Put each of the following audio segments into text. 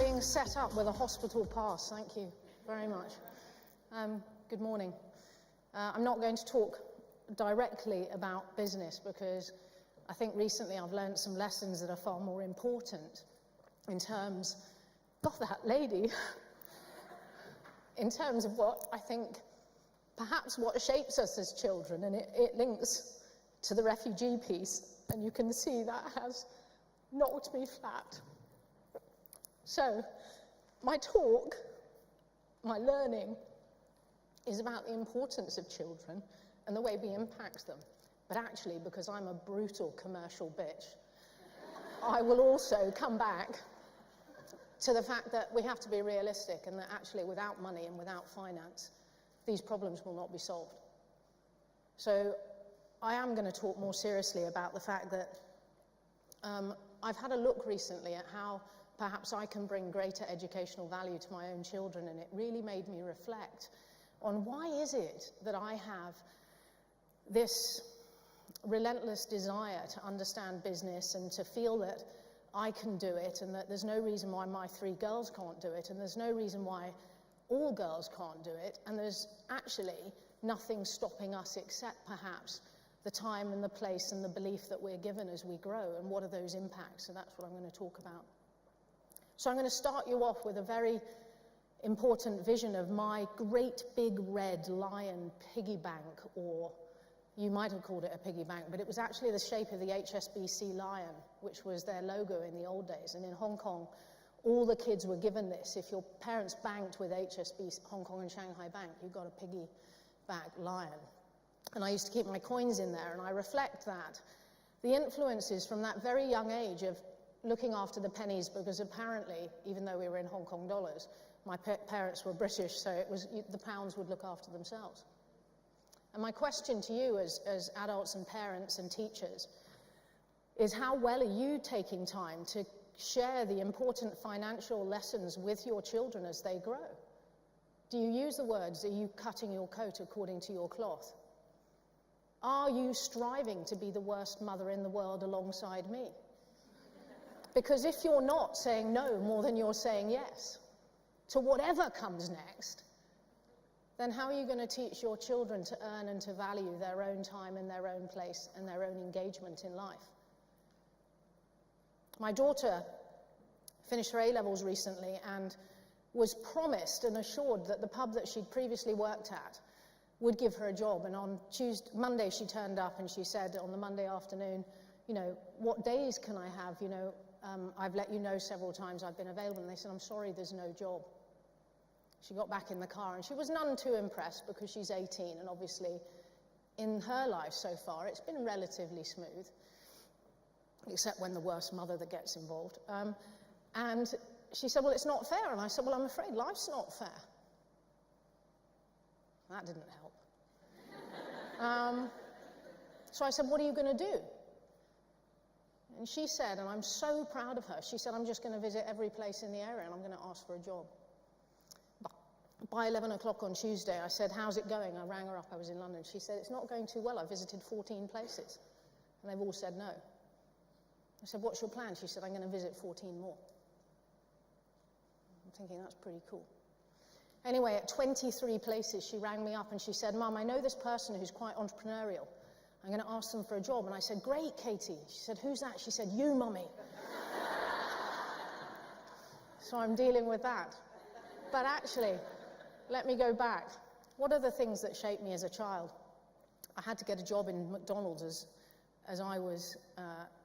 being set up with a hospital pass. Thank you very much. Good morning. I'm not going to talk directly about business because I think recently I've learned some lessons that are far more important in terms of that lady, in terms of what I think perhaps what shapes us as children, and it links to the refugee piece, and you can see that has knocked me flat. So, my talk, my learning, is about the importance of children and the way we impact them. But actually, because I'm a brutal commercial bitch, I will also come back to the fact that we have to be realistic and that actually without money and without finance, these problems will not be solved. So I am going to talk more seriously about the fact that I've had a look recently at how perhaps I can bring greater educational value to my own children, and it really made me reflect on why is it that I have this relentless desire to understand business and to feel that I can do it, and that there's no reason why my 3 girls can't do it, and there's no reason why all girls can't do it, and there's actually nothing stopping us except perhaps the time and the place and the belief that we're given as we grow, and what are those impacts. So that's what I'm going to talk about. So I'm going to start you off with a very important vision of my great big red lion piggy bank, or you might have called it a piggy bank, but it was actually the shape of the HSBC lion, which was their logo in the old days. And in Hong Kong, all the kids were given this. If your parents banked with HSBC, Hong Kong and Shanghai Bank, you got a piggy bank lion. And I used to keep my coins in there, and I reflect that. The influences from that very young age of looking after the pennies, because apparently, even though we were in Hong Kong dollars, my parents were British, so it was the pounds would look after themselves. And my question to you as adults and parents and teachers is, how well are you taking time to share the important financial lessons with your children as they grow? Do you use the words, are you cutting your coat according to your cloth? Are you striving to be the worst mother in the world alongside me? Because if you're not saying no more than you're saying yes to whatever comes next, then how are you going to teach your children to earn and to value their own time and their own place and their own engagement in life? My daughter finished her A-levels recently and was promised and assured that the pub that she'd previously worked at would give her a job. And on Monday she turned up and she said on the Monday afternoon, you know, what days can I have? You know, I've let you know several times I've been available. And they said, I'm sorry, there's no job. She got back in the car and she was none too impressed because she's 18, and obviously in her life so far it's been relatively smooth, except when the worst mother that gets involved. And she said, well, it's not fair. And I said, well, I'm afraid life's not fair. That didn't help. So I said, what are you going to do? And she said, and I'm so proud of her, she said, I'm just going to visit every place in the area and I'm going to ask for a job. By 11 o'clock on Tuesday, I said, how's it going? I rang her up, I was in London. She said, it's not going too well. I visited 14 places. And they've all said no. I said, what's your plan? She said, I'm going to visit 14 more. I'm thinking, that's pretty cool. Anyway, at 23 places, she rang me up and she said, Mum, I know this person who's quite entrepreneurial. I'm going to ask them for a job. And I said, great, Katie. She said, who's that? She said, you, Mummy. So I'm dealing with that. But actually, let me go back. What are the things that shaped me as a child? I had to get a job in McDonald's as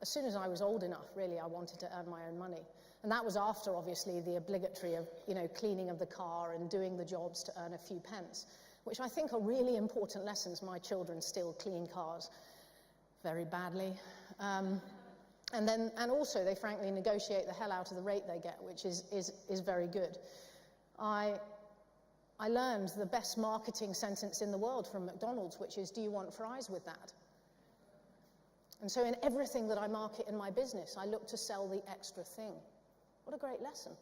soon as I was old enough, really. I wanted to earn my own money. And that was after, obviously, the obligatory of, cleaning of the car and doing the jobs to earn a few pence, which I think are really important lessons. My children still clean cars very badly. And also, they frankly negotiate the hell out of the rate they get, which is very good. I learned the best marketing sentence in the world from McDonald's, which is, do you want fries with that? And so in everything that I market in my business, I look to sell the extra thing. What a great lesson.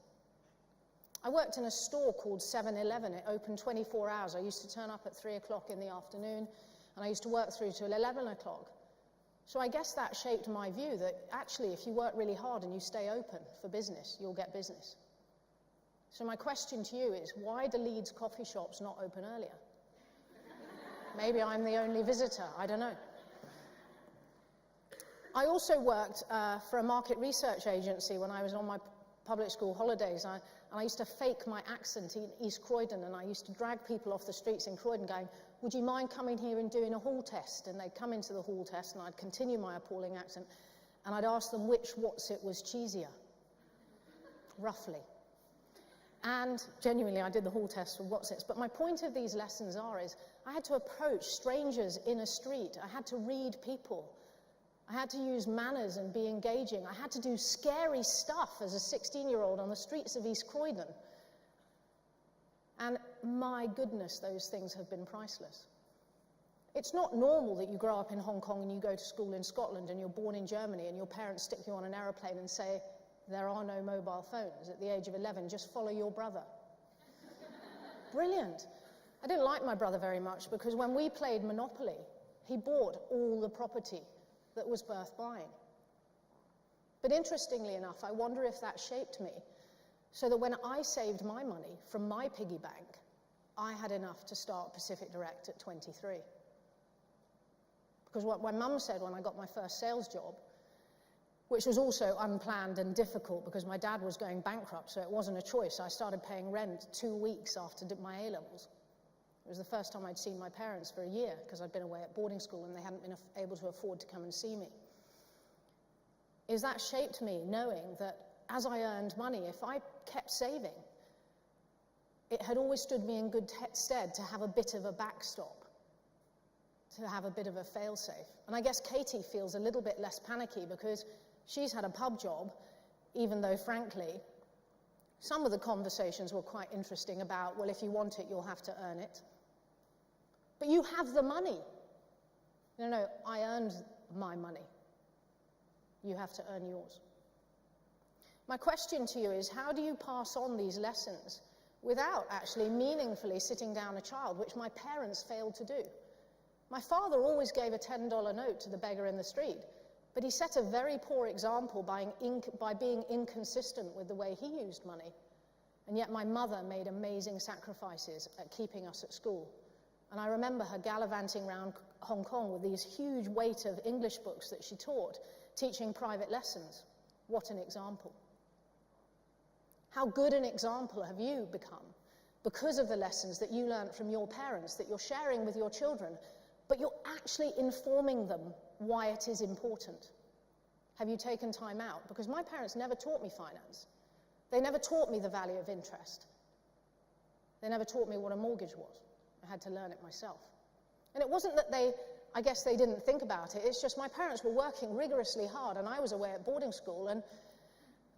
I worked in a store called 7-Eleven. It opened 24 hours. I used to turn up at 3 o'clock in the afternoon, and I used to work through till 11 o'clock. So I guess that shaped my view that actually if you work really hard and you stay open for business, you'll get business. So my question to you is, why do Leeds coffee shops not open earlier? Maybe I'm the only visitor, I don't know. I also worked for a market research agency when I was on my public school holidays. And I used to fake my accent in East Croydon, and I used to drag people off the streets in Croydon going, would you mind coming here and doing a hall test? And they'd come into the hall test, and I'd continue my appalling accent, and I'd ask them which what's-it was cheesier, roughly. And genuinely, I did the hall test for what's-its. But my point of these lessons is I had to approach strangers in a street. I had to read people. I had to use manners and be engaging. I had to do scary stuff as a 16-year-old on the streets of East Croydon. And my goodness, those things have been priceless. It's not normal that you grow up in Hong Kong and you go to school in Scotland and you're born in Germany and your parents stick you on an aeroplane and say, there are no mobile phones at the age of 11, just follow your brother. Brilliant. I didn't like my brother very much because when we played Monopoly, he bought all the property that was worth buying. But interestingly enough, I wonder if that shaped me so that when I saved my money from my piggy bank, I had enough to start Pacific Direct at 23. Because what my mum said when I got my first sales job, which was also unplanned and difficult because my dad was going bankrupt, so it wasn't a choice. I started paying rent 2 weeks after my A-levels. It was the first time I'd seen my parents for a year because I'd been away at boarding school and they hadn't been able to afford to come and see me. Is that shaped me knowing that as I earned money, if I kept saving, it had always stood me in good stead to have a bit of a backstop, to have a bit of a fail-safe. And I guess Katie feels a little bit less panicky because she's had a pub job, even though, frankly, some of the conversations were quite interesting about, well, if you want it, you'll have to earn it. But you have the money. No, I earned my money. You have to earn yours. My question to you is, how do you pass on these lessons without actually meaningfully sitting down a child, which my parents failed to do? My father always gave a $10 note to the beggar in the street, but he set a very poor example by being inconsistent with the way he used money. And yet my mother made amazing sacrifices at keeping us at school. And I remember her gallivanting around Hong Kong with these huge weight of English books that she taught, teaching private lessons. What an example. How good an example have you become because of the lessons that you learned from your parents, that you're sharing with your children, but you're actually informing them why it is important? Have you taken time out? Because my parents never taught me finance. They never taught me the value of interest. They never taught me what a mortgage was. I had to learn it myself. And it wasn't that I guess they didn't think about it. It's just my parents were working rigorously hard and I was away at boarding school. And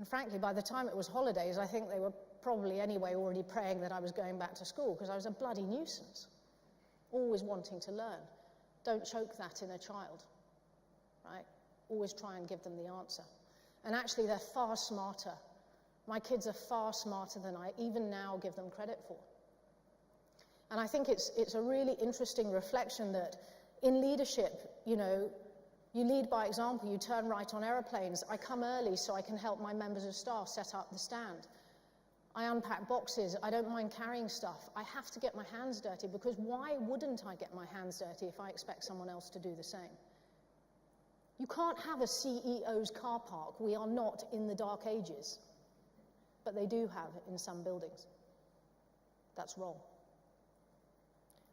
frankly, by the time it was holidays, I think they were probably anyway already praying that I was going back to school because I was a bloody nuisance, always wanting to learn. Don't choke that in a child, right? Always try and give them the answer. And actually, they're far smarter. My kids are far smarter than I even now give them credit for. And I think it's a really interesting reflection that in leadership, you lead by example, you turn right on aeroplanes. I come early so I can help my members of staff set up the stand. I unpack boxes. I don't mind carrying stuff. I have to get my hands dirty because why wouldn't I get my hands dirty if I expect someone else to do the same? You can't have a CEO's car park. We are not in the dark ages. But they do have in some buildings. That's wrong.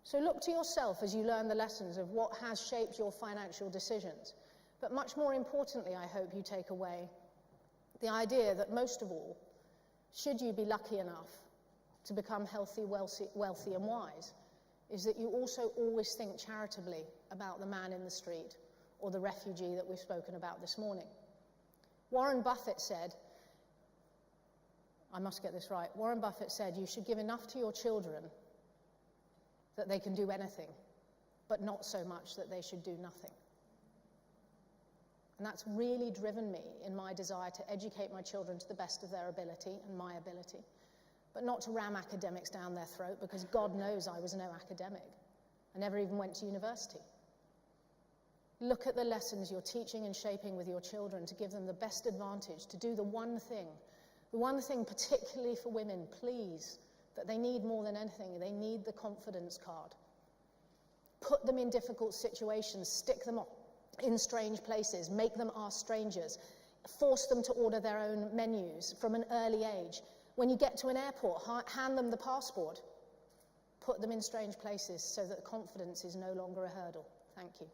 So look to yourself as you learn the lessons of what has shaped your financial decisions. But much more importantly, I hope you take away the idea that most of all, should you be lucky enough to become healthy, wealthy and wise, is that you also always think charitably about the man in the street or the refugee that we've spoken about this morning. Warren Buffett said, I must get this right, Warren Buffett said, you should give enough to your children that they can do anything, but not so much that they should do nothing. And that's really driven me in my desire to educate my children to the best of their ability and my ability, but not to ram academics down their throat, because God knows I was no academic. I never even went to university. Look at the lessons you're teaching and shaping with your children to give them the best advantage, to do the one thing The one thing, particularly for women, please, that they need more than anything, they need the confidence card. Put them in difficult situations, stick them in strange places, make them ask strangers, force them to order their own menus from an early age. When you get to an airport, hand them the passport. Put them in strange places so that confidence is no longer a hurdle. Thank you.